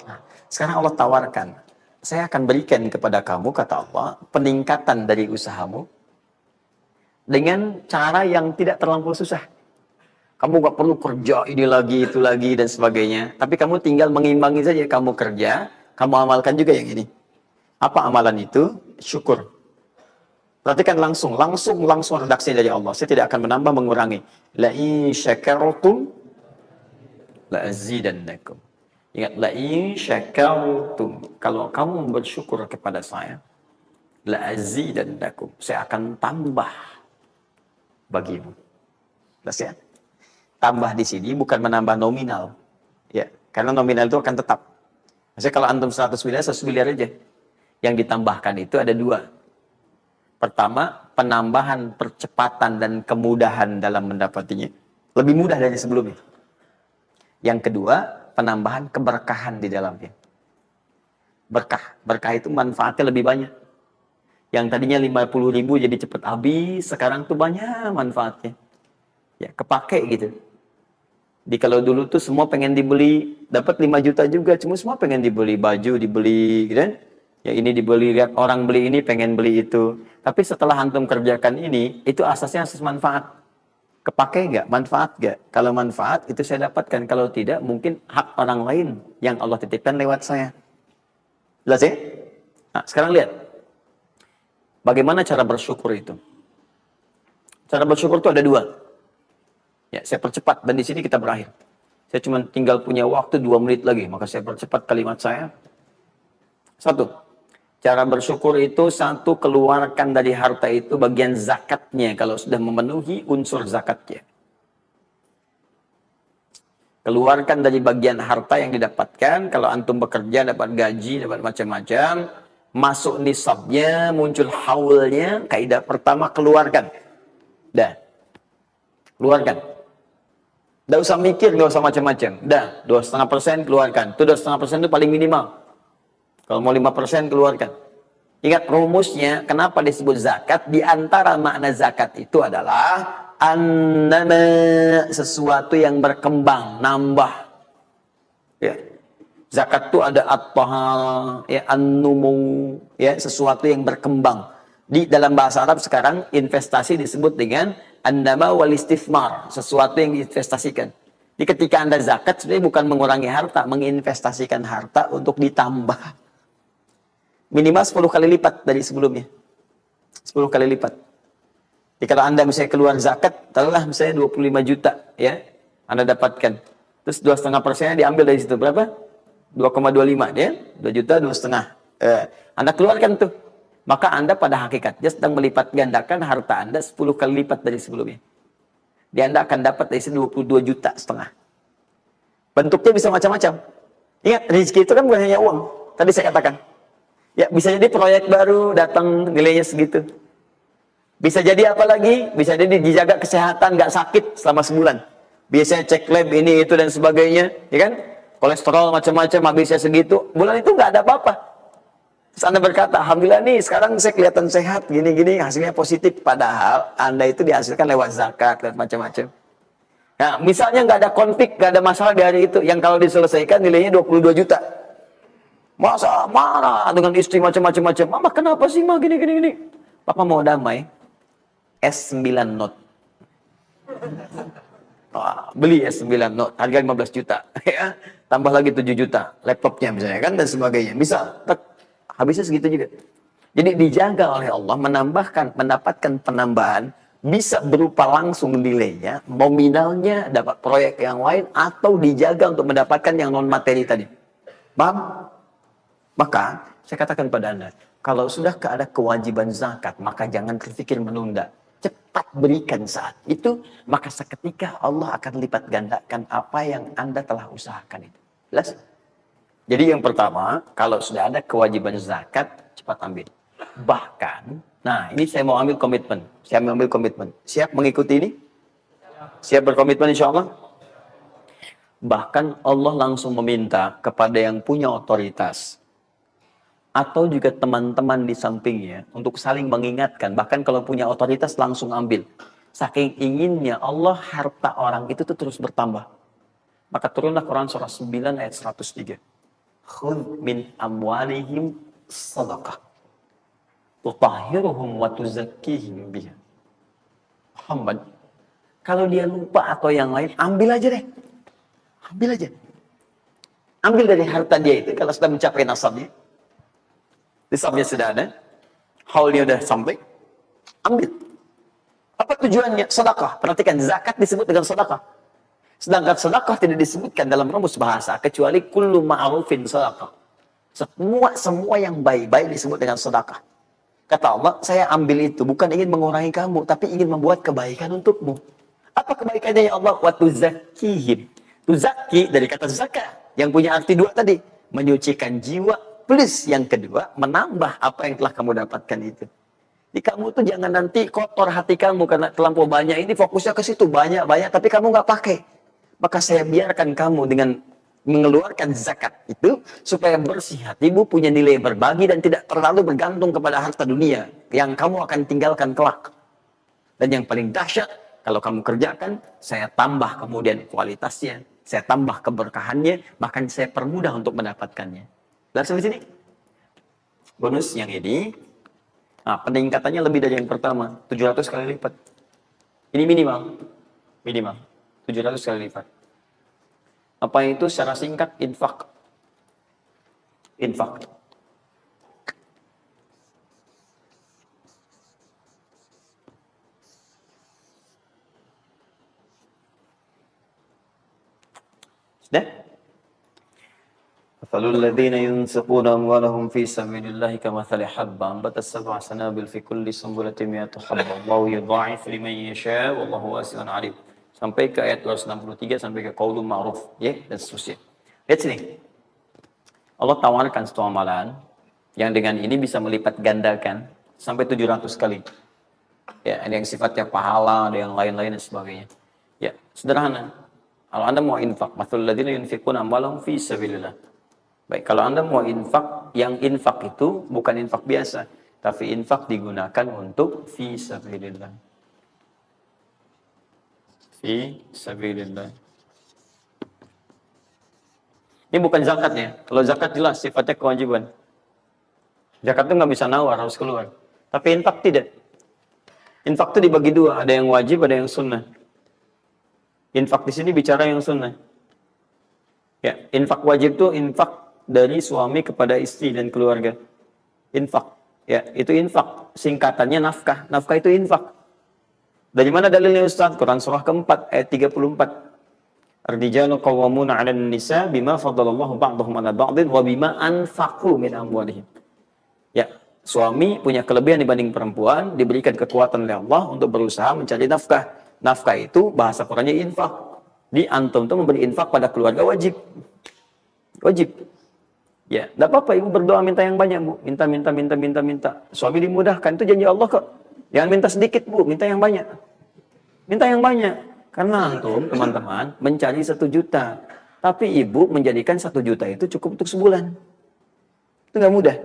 Nah, sekarang Allah tawarkan, saya akan berikan kepada kamu, kata Allah, peningkatan dari usahamu dengan cara yang tidak terlampau susah. Kamu gak perlu kerja ini lagi, itu lagi, dan sebagainya. Tapi kamu tinggal mengimbangi saja. Kamu kerja, kamu amalkan juga yang ini. Apa amalan itu? Syukur. Perhatikan langsung redaksi dari Allah. Saya tidak akan menambah, mengurangi. La in syakartum la azidannakum. Ingat, la in syakartum. Kalau kamu bersyukur kepada saya, la azidannakum. Saya akan tambah bagimu. Jelas ya? Tambah di sini bukan menambah nominal. Ya, karena nominal itu akan tetap. Maksudnya kalau antum 100 miliar aja. Yang ditambahkan itu ada dua. Pertama, penambahan percepatan dan kemudahan dalam mendapatinya. Lebih mudah dari sebelumnya. Yang kedua, penambahan keberkahan di dalamnya. Berkah. Berkah itu manfaatnya lebih banyak. Yang tadinya 50.000 jadi cepat habis, sekarang tuh banyak manfaatnya. Ya, kepake gitu. Di kalau dulu tuh semua pengen dibeli, dapat 5 juta juga, cuma semua pengen dibeli baju, dibeli gitu kan? Ya ini dibeli, lihat orang beli ini, pengen beli itu. Tapi setelah antum kerjakan ini, itu asasnya asas manfaat. Kepake nggak? Manfaat nggak? Kalau manfaat, itu saya dapatkan. Kalau tidak, mungkin hak orang lain yang Allah titipkan lewat saya. Jelas ya? Nah, sekarang lihat. Bagaimana cara bersyukur itu? Cara bersyukur itu ada dua. Ya, saya percepat dan di sini kita berakhir. Saya cuma tinggal punya waktu 2 menit lagi, maka saya percepat kalimat saya. 1. Cara bersyukur itu 1, keluarkan dari harta itu bagian zakatnya kalau sudah memenuhi unsur zakatnya. Keluarkan dari bagian harta yang didapatkan, kalau antum bekerja dapat gaji, dapat macam-macam, masuk nisabnya, muncul haulnya, kaidah pertama keluarkan. Dah. Keluarkan. Nggak usah mikir, nggak usah macam-macam. Dah, 2,5% keluarkan. Itu 2,5% itu paling minimal. Kalau mau 5% keluarkan. Ingat rumusnya, kenapa disebut zakat? Di antara makna zakat itu adalah annama, sesuatu yang berkembang, nambah. Ya. Zakat itu ada at-tahar, ya, an-numu, ya, sesuatu yang berkembang. Di dalam bahasa Arab sekarang investasi disebut dengan an-nama wal istifmar, sesuatu yang diinvestasikan. Jadi ketika Anda zakat sebenarnya bukan mengurangi harta, menginvestasikan harta untuk ditambah. Minimal 10 kali lipat dari sebelumnya. 10 kali lipat. Jadi kalau Anda misalnya keluar zakat, taruhlah misalnya 25 juta, ya, Anda dapatkan. Terus 2,5%-nya diambil dari situ. Berapa? 2,25, ya? 2 juta, 2,5. Anda keluarkan tuh. Maka Anda pada hakikatnya sedang melipat gandakan harta Anda 10 kali lipat dari sebelumnya. Dia Anda akan dapat dari sini 22,5 juta. Bentuknya bisa macam-macam. Ingat, rezeki itu kan bukan hanya uang. Tadi saya katakan. Ya, bisa jadi proyek baru datang nilainya segitu. Bisa jadi apa lagi? Bisa jadi dijaga kesehatan, nggak sakit selama sebulan. Biasanya cek lab ini, itu, dan sebagainya. Ya kan? Kolesterol macam-macam, habisnya segitu. Bulan itu nggak ada apa-apa. Terus Anda berkata, alhamdulillah nih sekarang saya kelihatan sehat, gini-gini, hasilnya positif. Padahal Anda itu dihasilkan lewat zakat, lewat macam-macam. Nah, misalnya nggak ada konflik, nggak ada masalah di hari itu, yang kalau diselesaikan nilainya 22 juta. Masa marah dengan istri macam-macam. Mama kenapa sih ma gini-gini? Papa mau damai. S9 Note. Beli S9 Note, harga 15 juta. Ya, tambah lagi 7 juta. Laptopnya misalnya kan, dan sebagainya. Bisa, habisnya segitu juga. Jadi dijaga oleh Allah, mendapatkan penambahan, bisa berupa langsung nilainya, nominalnya, dapat proyek yang lain, atau dijaga untuk mendapatkan yang non-materi tadi. Paham? Maka, saya katakan pada Anda, kalau sudah ada kewajiban zakat, maka jangan berpikir menunda. Cepat berikan saat itu, maka seketika Allah akan lipat gandakan apa yang Anda telah usahakan itu. Jelas? Jadi yang pertama, kalau sudah ada kewajiban zakat, cepat ambil. Bahkan, nah ini saya mau ambil komitmen. Saya mau ambil komitmen. Siap mengikuti ini? Siap berkomitmen insya Allah? Bahkan Allah langsung meminta kepada yang punya otoritas. atau juga teman-teman di sampingnya untuk saling mengingatkan. Bahkan kalau punya otoritas langsung ambil. Saking inginnya Allah harta orang itu tuh terus bertambah. Maka turunlah Quran surah 9 ayat 103. Khudh min amwalihim sadaqah tutahhiruhum wa tuzakkihim biha. Muhammad, kalau dia lupa atau yang lain, ambil aja deh. Ambil aja. Ambil dari harta dia itu kalau sudah mencapai nasabnya. Nisabnya sudah ada, haulnya sudah sampai, ambil. Apa tujuannya? Sedekah. Perhatikan, zakat disebut dengan sedekah. Sedangkan sedekah tidak disebutkan dalam rumus bahasa kecuali kullu ma'rufin sedekah. Semua yang baik-baik disebut dengan sedekah. Kata Allah, saya ambil itu bukan ingin mengurangi kamu, tapi ingin membuat kebaikan untukmu. Apa kebaikannya ya Allah? Wa tuzakkihim. Tuzakki dari kata zakat yang punya arti dua tadi, menyucikan jiwa, plus yang kedua menambah apa yang telah kamu dapatkan itu. Jadi kamu tuh jangan nanti kotor hati kamu karena terlampau banyak ini, fokusnya ke situ banyak tapi kamu nggak pakai. Maka saya biarkan kamu dengan mengeluarkan zakat itu supaya bersih hatimu, punya nilai berbagi dan tidak terlalu bergantung kepada harta dunia yang kamu akan tinggalkan kelak. Dan yang paling dahsyat, kalau kamu kerjakan, saya tambah kemudian kualitasnya, saya tambah keberkahannya, bahkan saya permudah untuk mendapatkannya. Lihat sampai sini. Bonus yang ini, peningkatannya lebih dari yang pertama, 700 kali lipat. Ini minimal 700 kali lipat. Apa itu secara singkat? Infak. Sudah? Mathalul ladzina yunfiquna amwalahum fi sabilillahi kamathali habban ambatat sab'a sanabil fi kulli sunbulatin mi'atu habba wallahu yudha'ifu liman yasha' wallahu wasi'un 'alim. Sampai ke ayat 263 sampai ke qaulun ma'ruf, ya, dan seterusnya. Lihat sini. Allah tawarkan satu amalan yang dengan ini bisa melipat gandakan sampai 700 kali. Ya, ada yang sifatnya pahala, ada yang lain-lain dan sebagainya. Ya, sederhana. Kalau Anda mau infak, mathalul ladzina yunfiquna amwalahum fi sabilillah. Baik, kalau Anda mau infak, yang infak itu bukan infak biasa, tapi infak digunakan untuk fi sabilillah. Fi sabilillah. Ini bukan zakatnya. Kalau zakat jelas sifatnya kewajiban. Zakat itu nggak bisa nawar, harus keluar. Tapi infak tidak. Infak itu dibagi dua, ada yang wajib, ada yang sunnah. Infak di sini bicara yang sunnah. Ya, infak wajib itu infak dari suami kepada istri dan keluarga. Infak, ya, itu infak. Singkatannya nafkah. Nafkah itu infak. Dari mana dalilnya Ustaz? Quran surah keempat ayat 34. Ar-rijalu qawwamuna 'alan nisa bima faddalallahu ba'dahum 'ala ba'din wa bima anfaqu min amwalihim. Ya, suami punya kelebihan dibanding perempuan, diberikan kekuatan oleh Allah untuk berusaha mencari nafkah. Nafkah itu bahasa Qurannya infak. Di antum itu memberi infak pada keluarga wajib. Wajib. Ya, enggak apa-apa ibu berdoa minta yang banyak, Bu. Minta. Suami dimudahkan, itu janji Allah kok. Jangan minta sedikit, Bu, minta yang banyak. Minta yang banyak. Karena antum, teman-teman, mencari 1 juta. Tapi ibu menjadikan 1 juta itu cukup untuk sebulan. Itu nggak mudah.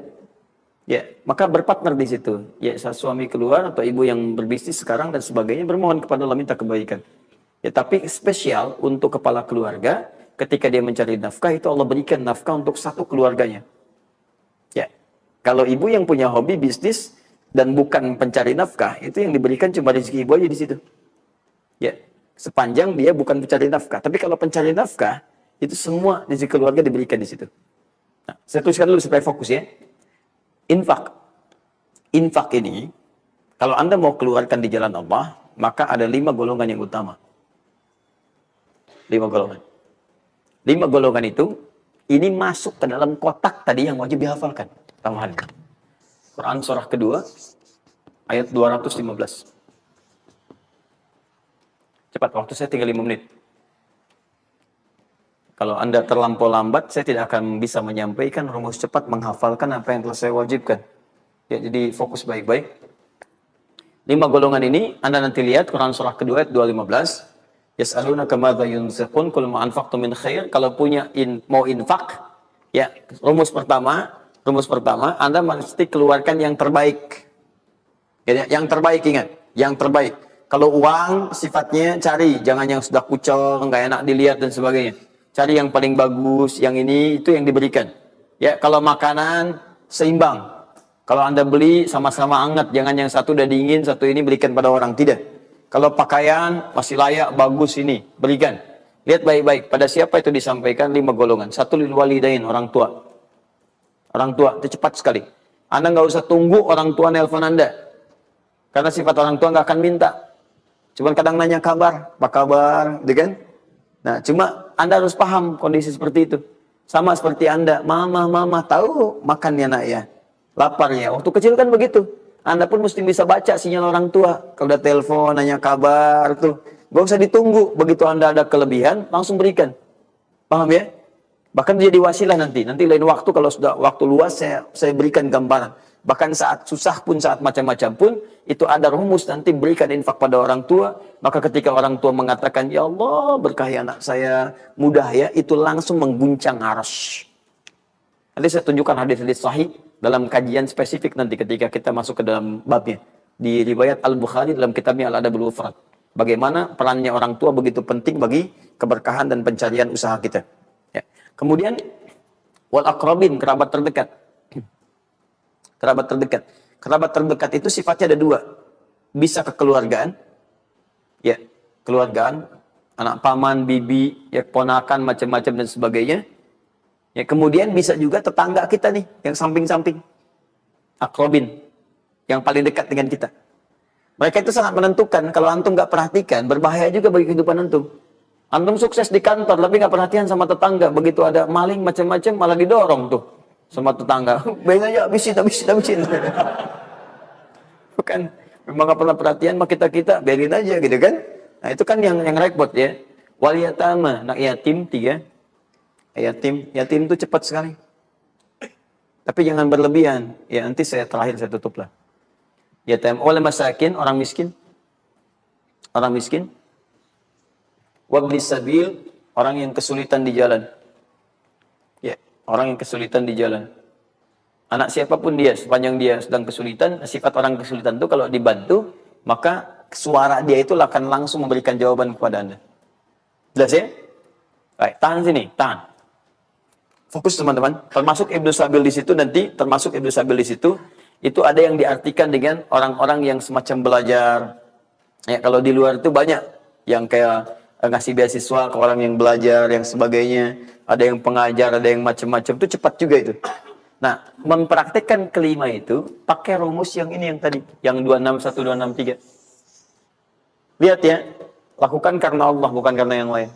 Ya, maka berpartner di situ. Ya, saat suami keluar atau ibu yang berbisnis sekarang dan sebagainya, bermohon kepada Allah minta kebaikan. Ya, tapi spesial untuk kepala keluarga, ketika dia mencari nafkah, itu Allah berikan nafkah untuk satu keluarganya. Ya, kalau ibu yang punya hobi bisnis, dan bukan pencari nafkah, itu yang diberikan cuma rezeki ibu aja di situ. Ya, sepanjang dia bukan pencari nafkah. Tapi kalau pencari nafkah, itu semua rezeki keluarga diberikan di situ. Nah, saya tuliskan dulu supaya fokus ya. Infak. Infak ini, kalau Anda mau keluarkan di jalan Allah, maka ada 5 golongan yang utama. 5 golongan. 5 golongan itu, ini masuk ke dalam kotak tadi yang wajib dihafalkan. Tambahan. Quran surah kedua, ayat 215. Cepat, waktu saya tinggal 5 menit. Kalau Anda terlampau lambat, saya tidak akan bisa menyampaikan rumus cepat menghafalkan apa yang telah saya wajibkan. Ya, jadi fokus baik-baik. 5 golongan ini, Anda nanti lihat Quran surah kedua ayat 215. Yas'alunaka madza yunfiqun qul ma anfaqtum min khair. Kalau punya mau infak, ya, rumus pertama, Rumus pertama, Anda mesti keluarkan yang terbaik. Ya, yang terbaik, ingat, yang terbaik. Kalau uang sifatnya cari, jangan yang sudah kucel, nggak enak dilihat dan sebagainya. Cari yang paling bagus, yang ini itu yang diberikan. Ya, kalau makanan seimbang. Kalau Anda beli sama-sama hangat, jangan yang satu udah dingin, satu ini berikan pada orang, tidak. Kalau pakaian masih layak, bagus ini, berikan. Lihat baik-baik, pada siapa itu disampaikan 5 golongan. Satu lil walidain, orang tua. Orang tua itu cepat sekali. Anda nggak usah tunggu orang tua nelpon Anda. Karena sifat orang tua nggak akan minta. Cuman kadang nanya kabar, apa kabar, gitu kan? Nah, cuma Anda harus paham kondisi seperti itu. Sama seperti Anda, mama, tahu makan ya nak ya. Lapar ya. Waktu kecil kan begitu. Anda pun mesti bisa baca sinyal orang tua. Kalau udah telepon, nanya kabar tuh. Gak usah ditunggu. Begitu Anda ada kelebihan, langsung berikan. Paham ya? Bahkan jadi wasilah nanti. Nanti lain waktu kalau sudah waktu luas saya berikan gambaran. Bahkan saat susah pun, saat macam-macam pun, itu ada rumus nanti berikan infak pada orang tua. Maka ketika orang tua mengatakan, ya Allah berkahi anak saya, mudah ya, itu langsung mengguncang arsy. Nanti saya tunjukkan hadis-hadis sahih dalam kajian spesifik nanti ketika kita masuk ke dalam babnya. Di riwayat Al-Bukhari dalam kitabnya Al-Adabul Mufrad. Bagaimana perannya orang tua begitu penting bagi keberkahan dan pencarian usaha kita. Ya. Kemudian wal aqrabin, kerabat terdekat. Kerabat terdekat. Kerabat terdekat itu sifatnya ada 2. Bisa kekeluargaan. Ya, keluargaan, anak paman, bibi, ya ponakan macam-macam dan sebagainya. Ya, kemudian bisa juga tetangga kita nih, yang samping-samping. Aqrabin, yang paling dekat dengan kita. Mereka itu sangat menentukan. Kalau antum nggak perhatikan, berbahaya juga bagi kehidupan antum. Antum sukses di kantor, tapi nggak perhatian sama tetangga. Begitu ada maling macam-macam, malah didorong tuh sama tetangga. Bayangin aja, habisin. Bukan, memang nggak pernah perhatian sama kita, biarin aja gitu kan. Nah itu kan yang repot ya. Wal yatama, anak yatim 3. Yatim itu cepat sekali. Tapi jangan berlebihan. Ya nanti terakhir saya tutup lah. Yatim wal masakin, orang miskin. Orang miskin. Wabnis sabil, orang yang kesulitan di jalan. Ya, orang yang kesulitan di jalan. Anak siapapun dia, sepanjang dia sedang kesulitan, sifat orang kesulitan itu kalau dibantu, maka suara dia itu akan langsung memberikan jawaban kepada Anda. Jelas ya? Baik, tahan sini, tahan. Fokus teman-teman. Termasuk Ibnu Sabil di situ nanti, termasuk Ibnu Sabil di situ, itu ada yang diartikan dengan orang-orang yang semacam belajar. Ya, kalau di luar itu banyak yang kayak ngasih beasiswa ke orang yang belajar, yang sebagainya. Ada yang pengajar, ada yang macam-macam. Itu cepat juga itu. Nah, mempraktekkan kelima itu, pakai rumus yang ini yang tadi. Yang 261, 263. Lihat ya. Lakukan karena Allah, bukan karena yang lain.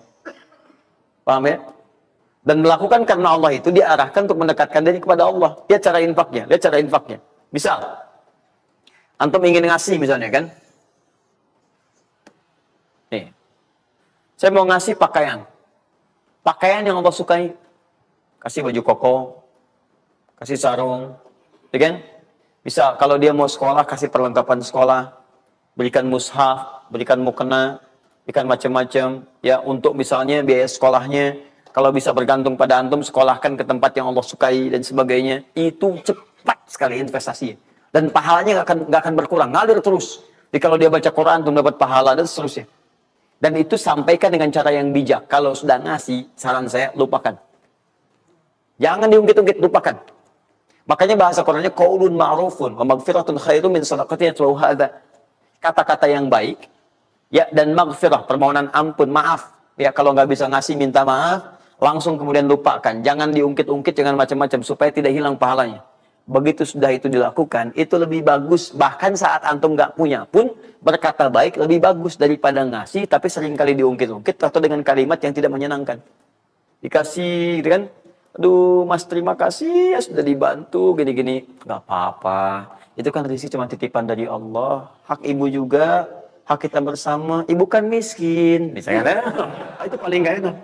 Paham ya? Dan melakukan karena Allah itu diarahkan untuk mendekatkan diri kepada Allah. Lihat cara infaknya. Lihat cara infaknya. Misal, antum ingin ngasih misalnya kan. Nih. Saya mau ngasih pakaian. Pakaian yang Allah sukai. Kasih baju koko. Kasih sarung. Ya kan? Bisa kalau dia mau sekolah, kasih perlengkapan sekolah. Berikan mushaf, berikan mukena, berikan macam-macam. Ya, untuk misalnya biaya sekolahnya. Kalau bisa bergantung pada antum, sekolahkan ke tempat yang Allah sukai dan sebagainya. Itu cepat sekali investasi. Dan pahalanya nggak akan berkurang. Ngalir terus. Jadi kalau dia baca Quran, antum dapat pahala dan seterusnya. Dan itu sampaikan dengan cara yang bijak. Kalau sudah ngasih, saran saya, lupakan. Jangan diungkit-ungkit, lupakan. Makanya bahasa Qurannya, qaulun ma'rufun, wa maghfiratun khairum min sadaqatin yatba'uha hadza. Kata-kata yang baik, ya, dan maghfirah, permohonan ampun, maaf. Ya, kalau nggak bisa ngasih, minta maaf, langsung kemudian lupakan. Jangan diungkit-ungkit, jangan macam-macam, supaya tidak hilang pahalanya. Begitu sudah itu dilakukan, itu lebih bagus. Bahkan saat antum nggak punya pun, berkata baik lebih bagus daripada ngasih, tapi seringkali diungkit-ungkit atau dengan kalimat yang tidak menyenangkan. Dikasih, gitu kan? Aduh, mas terima kasih, ya sudah dibantu, gini-gini. Nggak apa-apa. Itu kan rezeki cuma titipan dari Allah. Hak ibu juga, hak kita bersama. Ibu kan miskin. Misalnya, itu paling nggak enak.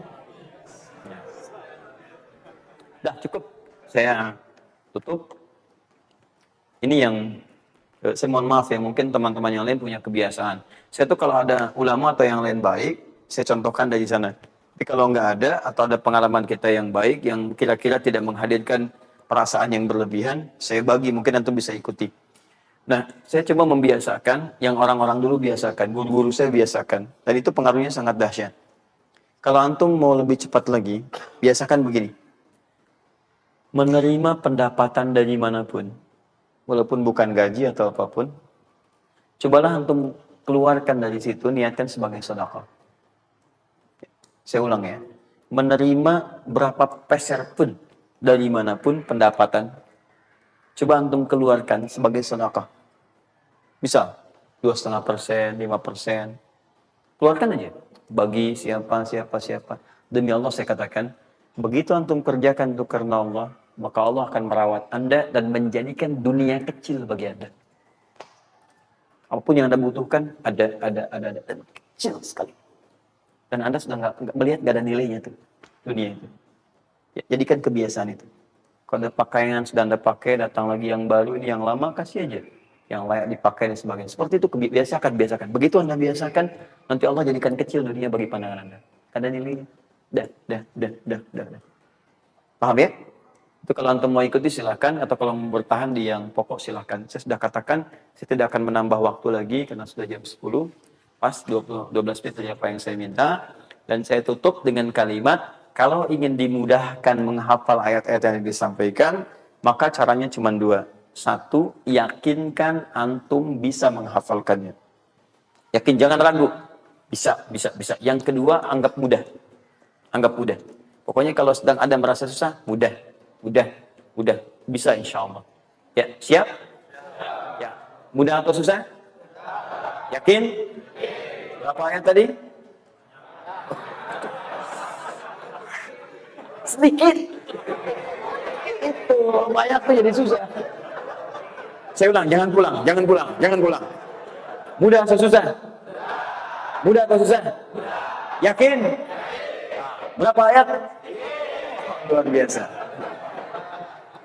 Dah, cukup. Saya tutup. Ini yang saya mohon maaf ya, mungkin teman-teman yang lain punya kebiasaan. Saya tuh kalau ada ulama atau yang lain baik, saya contohkan dari sana. Tapi kalau nggak ada, atau ada pengalaman kita yang baik, yang kira-kira tidak menghadirkan perasaan yang berlebihan, saya bagi, mungkin antum bisa ikuti. Nah, saya coba membiasakan yang orang-orang dulu biasakan, guru-guru saya biasakan, dan itu pengaruhnya sangat dahsyat. Kalau antum mau lebih cepat lagi, biasakan begini. Menerima pendapatan dari manapun, walaupun bukan gaji atau apapun, cobalah antum keluarkan dari situ, niatkan sebagai sedekah. Saya ulang ya, menerima berapa peser pun dari manapun pendapatan, coba antum keluarkan sebagai sedekah. Misal 2,5%, 5%, keluarkan aja. Bagi siapa. Demi Allah saya katakan, begitu antum kerjakan itu karena Allah, maka Allah akan merawat Anda dan menjadikan dunia kecil bagi Anda. Apapun yang Anda butuhkan, ada, dan kecil sekali. Dan Anda sudah nggak melihat, nggak ada nilainya tuh dunia itu. Ya, jadikan kebiasaan itu. Kalau ada pakaian sudah Anda pakai, datang lagi yang baru, ini yang lama kasih aja, yang layak dipakai dan sebagainya. Seperti itu biasakan. Begitu Anda biasakan, nanti Allah jadikan kecil dunia bagi pandangan Anda. Ada nilainya. Dah. Paham ya? Itu kalau antum mau ikuti silakan, atau kalau mau bertahan di yang pokok silakan. Saya sudah katakan, saya tidak akan menambah waktu lagi karena sudah jam 10. Pas 12 menit saja apa yang saya minta, dan saya tutup dengan kalimat, kalau ingin dimudahkan menghafal ayat-ayat yang disampaikan, maka caranya cuma dua. Satu, yakinkan antum bisa menghafalkannya. Yakin, jangan ragu. Bisa. Yang kedua, anggap mudah. Pokoknya kalau sedang ada merasa susah, mudah. Bisa insya Allah. Ya, siap? Ya. Mudah atau susah? Yakin? Berapa ayat tadi? Sedikit. Itu banyak tuh jadi susah. Saya ulang, jangan pulang. Mudah atau susah? Yakin? Berapa ayat? Luar biasa.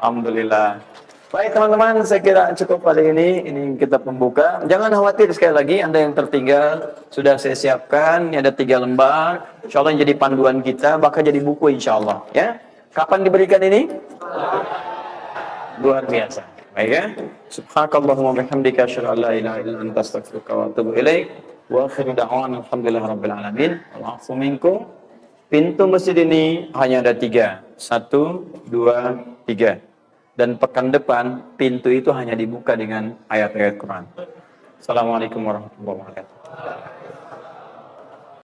Alhamdulillah. Baik teman-teman, saya kira cukup kali ini. Ini kita pembuka. Jangan khawatir, sekali lagi Anda yang tertinggal sudah saya siapkan. Ini ada 3 lembar. Insya Allah yang jadi panduan kita, bakal jadi buku insya Allah. Ya. Kapan diberikan ini? Luar biasa. Baik ya. Subhanakallahumma bihamdika asyhadu an la ilaha illa anta astaghfiruka wa atubu ilaik. Wa akhiru da'wana alhamdulillahirabbil alamin. Wal 'afwu minkum. Pintu masjid ini hanya ada 3. 1, 2, 3. Dan pekan depan, pintu itu hanya dibuka dengan ayat-ayat Quran. Assalamualaikum warahmatullahi wabarakatuh.